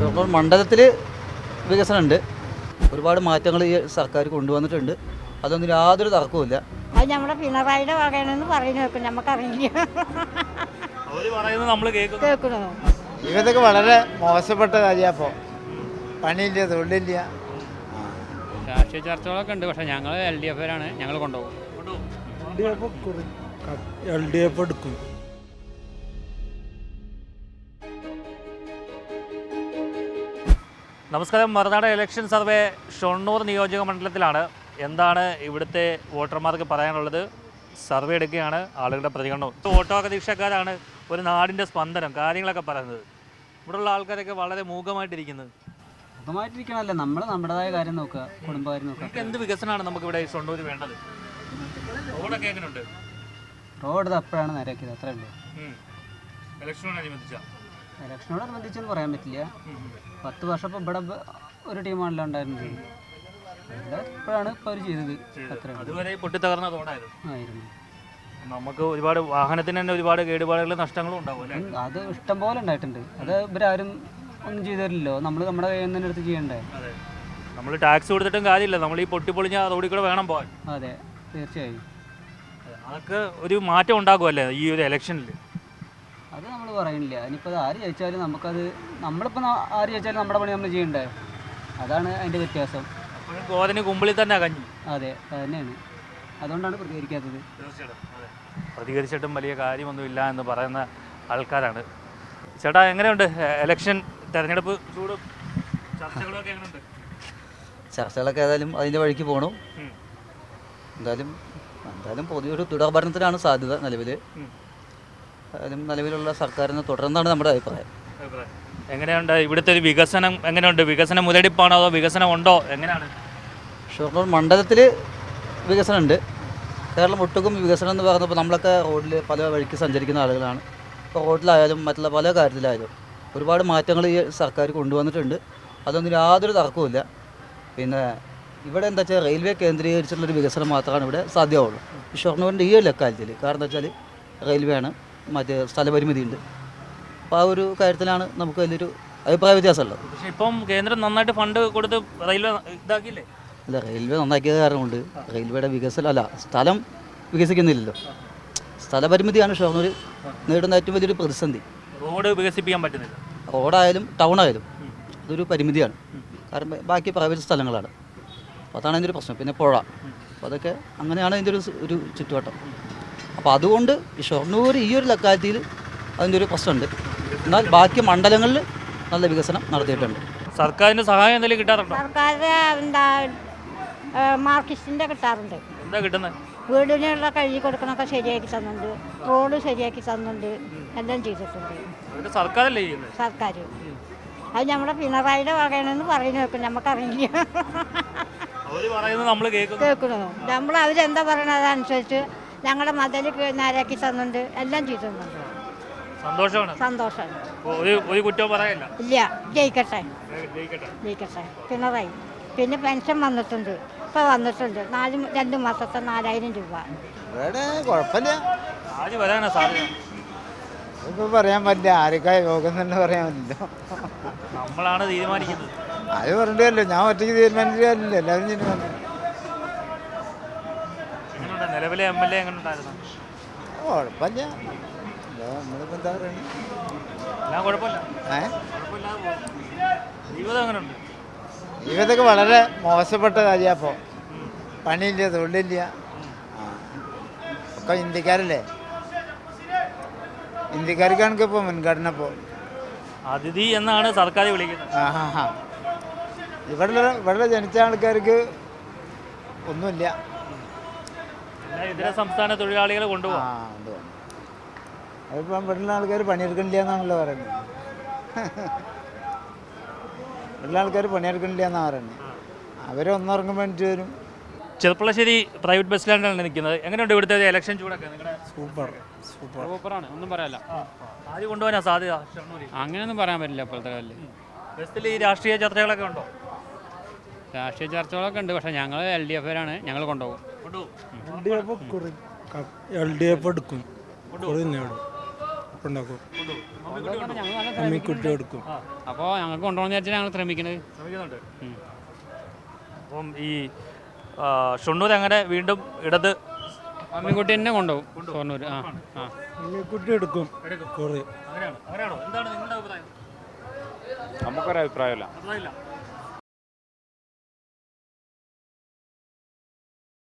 ഷൊർണൂർ മണ്ഡലത്തിൽ വികസനമുണ്ട്. ഒരുപാട് മാറ്റങ്ങൾ ഈ സർക്കാർ കൊണ്ടുവന്നിട്ടുണ്ട്. അതൊന്നും യാതൊരു തർക്കവുമില്ല. അത് നമ്മുടെ പിണറായിയുടെ വകയാണെന്ന് പറയുന്നത് കേൾക്കും, നമുക്കറിയില്ല. കേൾക്കണോ? ഇതൊക്കെ വളരെ മോശപ്പെട്ട കാര്യപ്പോൾ പണിയില്ല, തൊഴിലില്ല. രാഷ്ട്രീയ ചർച്ചകളൊക്കെ ഉണ്ട്, പക്ഷേ ഞങ്ങൾ LDF ഞങ്ങൾ കൊണ്ടുപോകും. LDF എടുക്കും. നമസ്കാരം. മറുനാട് ഇലക്ഷൻ സർവേ ഷൊർണൂർ നിയോജക മണ്ഡലത്തിലാണ്. എന്താണ് ഇവിടുത്തെ വോട്ടർമാർക്ക് പറയാനുള്ളത്? സർവേ എടുക്കുകയാണ്, ആളുകളുടെ പ്രതികരണവും. ഓട്ടോറിക്ഷക്കാരാണ് ഒരു നാടിൻ്റെ സ്പന്ദനം, കാര്യങ്ങളൊക്കെ പറയുന്നത്. ഇവിടെയുള്ള ആൾക്കാരൊക്കെ വളരെ മൂകമായിട്ടിരിക്കുന്നത്. മൂകമായിട്ടിരിക്കണമല്ല, നമ്മൾ നമ്മുടേതായ കാര്യം നോക്കുക, കുടുംബകാര്യം നോക്കുക. എന്ത് വികസനമാണ് നമുക്കിവിടെ ഷൊർണൂർ വേണ്ടത്? റോഡൊക്കെ എങ്ങനെയുണ്ട്? റോഡ് അപ്പോഴാണ് നേരെയാക്കിയത്, അത്രേ ഉള്ളൂ. ഇലക്ഷനോടനുബന്ധിച്ചെന്ന് പറയാൻ പറ്റില്ല. 10 വർഷം ഇപ്പോൾ ഇവിടെ ഒരു ടീമാണല്ലോ ഉണ്ടായിരുന്നത്. ഇപ്പോഴാണ് ഇപ്പോൾ അവർ ചെയ്തത്. അതുവരെ പൊട്ടിത്തകർന്ന ആയിരുന്നു. നമുക്ക് ഒരുപാട് വാഹനത്തിന് തന്നെ ഒരുപാട് കേടുപാടുകളും നഷ്ടങ്ങളും ഉണ്ടാവും. അത് ഇഷ്ടം പോലെ ഉണ്ടായിട്ടുണ്ട്. അത് ഇവരാരും ഒന്നും ചെയ്തു തരില്ലല്ലോ, നമ്മൾ നമ്മുടെ കയ്യിൽ നിന്ന് തന്നെ എടുത്ത് ചെയ്യണ്ടേ. നമ്മൾ ടാക്സ് കൊടുത്തിട്ടും കാര്യമില്ല, നമ്മൾ ഈ പൊട്ടിപ്പൊളിഞ്ഞ റോഡിൽ കൂടെ വേണം പോകാൻ. അതെ, തീർച്ചയായും അതൊക്കെ ഒരു മാറ്റം ഉണ്ടാകുമല്ലേ ഈ ഒരു ഇലക്ഷനിൽ? അത് നമ്മൾ പറയുന്നില്ല. ഇനിയിപ്പോൾ ആര് ജയിച്ചാലും നമുക്കത്, നമ്മളിപ്പോൾ ആര് ജയിച്ചാലും നമ്മുടെ പണി നമ്മൾ ചെയ്യണ്ടേ. അതാണ് അതിൻ്റെ വ്യത്യാസം. ഗോതന് കുമ്പിളിൽ തന്നെ കഞ്ഞി. അതെ, അത് തന്നെയാണ്. അതുകൊണ്ടാണ് പ്രതികരിക്കാത്തത്. പ്രതികരിച്ചിട്ടും വലിയ കാര്യമൊന്നുമില്ല എന്ന് പറയുന്ന ആൾക്കാരാണ്. ചേട്ടാ, എങ്ങനെയുണ്ട് ഇലക്ഷൻ തെരഞ്ഞെടുപ്പ് ചൂടും ചർച്ചകളൊക്കെ എങ്ങനെയുണ്ട്? ചർച്ചകളൊക്കെ ഏതായാലും അതിൻ്റെ വഴിക്ക് പോകണം. എന്തായാലും പൊതുവൊരു തുടർ ഭരണത്തിനാണ് സാധ്യത നിലവിൽ. നിലവിലുള്ള സർക്കാരിന് തുടർന്നാണ് നമ്മുടെ അഭിപ്രായം. എങ്ങനെയുണ്ട് ഇവിടുത്തെ ഒരു വികസനം? എങ്ങനെയുണ്ട് വികസനം? മുരടിപ്പാണോ അതോ വികസനം ഉണ്ടോ? എങ്ങനെയാണ്? ഷൊർണൂർ മണ്ഡലത്തിൽ വികസനമുണ്ട്. കേരളം ഒട്ടുക്കും വികസനം എന്ന് പറഞ്ഞപ്പോൾ നമ്മളൊക്കെ റോഡിൽ പല വഴിക്ക് സഞ്ചരിക്കുന്ന ആളുകളാണ്. ഇപ്പോൾ റോഡിലായാലും മറ്റുള്ള പല കാര്യത്തിലായാലും ഒരുപാട് മാറ്റങ്ങൾ ഈ സർക്കാർ കൊണ്ടുവന്നിട്ടുണ്ട്. അതൊന്നും യാതൊരു തർക്കവുമില്ല. പിന്നെ ഇവിടെ എന്താ വെച്ചാൽ റെയിൽവേ കേന്ദ്രീകരിച്ചിട്ടുള്ളൊരു വികസനം മാത്രമാണ് ഇവിടെ സാധ്യമാവുള്ളൂ ഈ ഷൊർണൂരിൻ്റെ ഈ ഒരു ലക്കാര്യത്തിൽ. കാരണം എന്താ വെച്ചാൽ റെയിൽവേ ആണ്, മറ്റേ സ്ഥലപരിമിതിയുണ്ട്. അപ്പോൾ ആ ഒരു കാര്യത്തിലാണ് നമുക്ക് വലിയൊരു അഭിപ്രായ വ്യത്യാസമുള്ളത്. പക്ഷേ ഇപ്പം കേന്ദ്രം നന്നായിട്ട് ഫണ്ട് കൊടുത്ത് റെയിൽവേ ഇതാക്കിയില്ലേ? അല്ല, റെയിൽവേ നന്നാക്കിയത് കാരണം കൊണ്ട് റെയിൽവേയുടെ വികസനം അല്ല, സ്ഥലം വികസിക്കുന്നില്ലല്ലോ. സ്ഥലപരിമിതിയാണ് ഷൊർണൂർ നേരിടുന്ന ഏറ്റവും വലിയൊരു പ്രതിസന്ധി. റോഡ് വികസിപ്പിക്കാൻ പറ്റുന്നില്ല. റോഡായാലും ടൗണായാലും അതൊരു പരിമിതിയാണ്. കാരണം ബാക്കി പ്രൈവറ്റ് സ്ഥലങ്ങളാണ്. അപ്പോൾ അതാണ് അതിൻ്റെ ഒരു പ്രശ്നം. പിന്നെ പുഴ, അപ്പോൾ അതൊക്കെ അങ്ങനെയാണ് അതിൻ്റെ ഒരു ചുറ്റുവട്ടം. അപ്പോൾ അതുകൊണ്ട് ഈ ഷൊർണൂർ ഈ ഒരു ലക്കാലത്തിൽ അതിൻ്റെ ഒരു പ്രശ്നമുണ്ട്. എന്നാൽ ബാക്കി മണ്ഡലങ്ങളിൽ നല്ല വികസനം നടത്തിയിട്ടുണ്ട്. സർക്കാരിൻ്റെ സഹായം എന്തെങ്കിലും കിട്ടാറുണ്ടോ? സർക്കാർ എന്താ മാർക്കിസ്റ്റിൻ്റെ കിട്ടാറുണ്ട്. എന്താ കിട്ടുന്നത്? വീടിനുള്ള കഴുകി കൊടുക്കണമൊക്കെ ശരിയാക്കി തന്നുണ്ട്, റോഡ് ശരിയാക്കി തന്നുണ്ട്, എല്ലാം ചെയ്തിട്ടുണ്ട് സർക്കാരല്ലേ ചെയ്യുന്നത്? സർക്കാർ. അത് നമ്മുടെ പിണറായിയുടെ വകയാണെന്ന് പറയുന്നത് കേൾക്കും, നമുക്കറിയില്ല. കേൾക്കണോ? നമ്മൾ അവരെന്താ പറയണത് അതനുസരിച്ച് ഞങ്ങളുടെ മതിൽ നേരാക്കി തന്നുണ്ട്, എല്ലാം ചെയ്തിട്ടുണ്ട്. സന്തോഷമാണ്. ഒരു കുറ്റവും പറയില്ല. ഇല്ല, ജയിക്കട്ടെ. പിണറായി. പിന്നെ പെൻഷൻ വന്നിട്ടുണ്ട്, ഇപ്പോൾ വന്നിട്ടുണ്ട് 2 മാസത്തെ 4000 രൂപ. കുഴപ്പമില്ല, ഇപ്പം പറയാൻ പറ്റില്ല. ആർക്കാ യോഗം തന്നെ പറയാൻ പറ്റില്ല. നമ്മളാണ് തീരുമാനിക്കുന്നത്. അത് പറഞ്ഞിട്ടല്ലോ, ഞാൻ ഒറ്റയ്ക്ക് തീരുമാനിച്ചില്ല, എല്ലാവരും തീരുമാനിച്ചു. നിലവിലെ MLA എങ്ങനെ ഉണ്ടായിരുന്നു? കുഴപ്പമില്ല. നമ്മളിപ്പോൾ എന്താ പറയുന്നത്? ജീവിതമൊക്കെ വളരെ മോശപ്പെട്ട കാര്യപ്പോൾ പണിയില്ല, തൊഴിലില്ല. ഒക്കെ ഇന്ത്യക്കാരല്ലേ, ഇന്ത്യക്കാർക്കാണ് ഇപ്പോൾ മുൻഗണന. ഇപ്പോൾ അതിഥി എന്നാണ് സർക്കാർ വിളിക്കുന്നത്. ഇവിടെ ജനിച്ച ആൾക്കാർക്ക് ഒന്നുമില്ല. ഇതര സംസ്ഥാന തൊഴിലാളികൾ കൊണ്ടുപോകും. അതിപ്പം ഇവിടെയുള്ള ആൾക്കാർ പണിയെടുക്കണില്ല എന്നാണല്ലോ പറയുന്നത്. ഇവിടെയുള്ള ആൾക്കാർ പണിയെടുക്കണില്ല എന്നാണ് പറയുന്നത്. അവരൊന്നിറങ്ങുമ്പോൾ വേണ്ടി വരും. ചെർപ്പളശ്ശേരി പ്രൈവറ്റ് ബസ് സ്റ്റാൻഡിലാണ് നിൽക്കുന്നത്. എങ്ങനെയുണ്ട് ഇവിടുത്തെ ഇലക്ഷൻ ചൂടൊക്കെ? സൂപ്പറാണ്, ഒന്നും പറയാനില്ല. ആര് കൊണ്ടുപോകാനാ സാധ്യത? അങ്ങനെയൊന്നും പറയാൻ പറ്റില്ല ഇപ്പോഴത്തെ കാലത്ത്. ബസ്സിൽ ഈ രാഷ്ട്രീയ ചർച്ചകളൊക്കെ ഉണ്ടോ? രാഷ്ട്രീയ ചർച്ചകളൊക്കെ ഉണ്ട്, പക്ഷേ ഞങ്ങൾ LDF ഞങ്ങൾ കൊണ്ടുപോകും. LDF എടുക്കും. ഉറപ്പുണ്ടാക്കും ഞങ്ങൾ നല്ല അമ്മിക്കുട്ടി കൊടുക്കും. അപ്പോൾ ഞങ്ങൾക്ക് കൊണ്ടുപോകണമെന്ന് വിചാരിച്ചാൽ ഞങ്ങൾ ശ്രമിക്കുന്നത്. ശ്രമിക്കുന്നുണ്ട്. അപ്പം ഈ ഷൊണ്ണൂർ അങ്ങനെ വീണ്ടും ഇടത് അമ്മിക്കുട്ടി തന്നെ കൊണ്ടുപോകും ഷൊർണൂർ. ആ ആ അമ്മിക്കുട്ടി എടുക്കും കുറേ. അങ്ങനെയാണോ? എന്താണ് നിങ്ങളുടെ അഭിപ്രായം? നമുക്കൊരഭിപ്രായമില്ല. അഭിപ്രായമില്ല.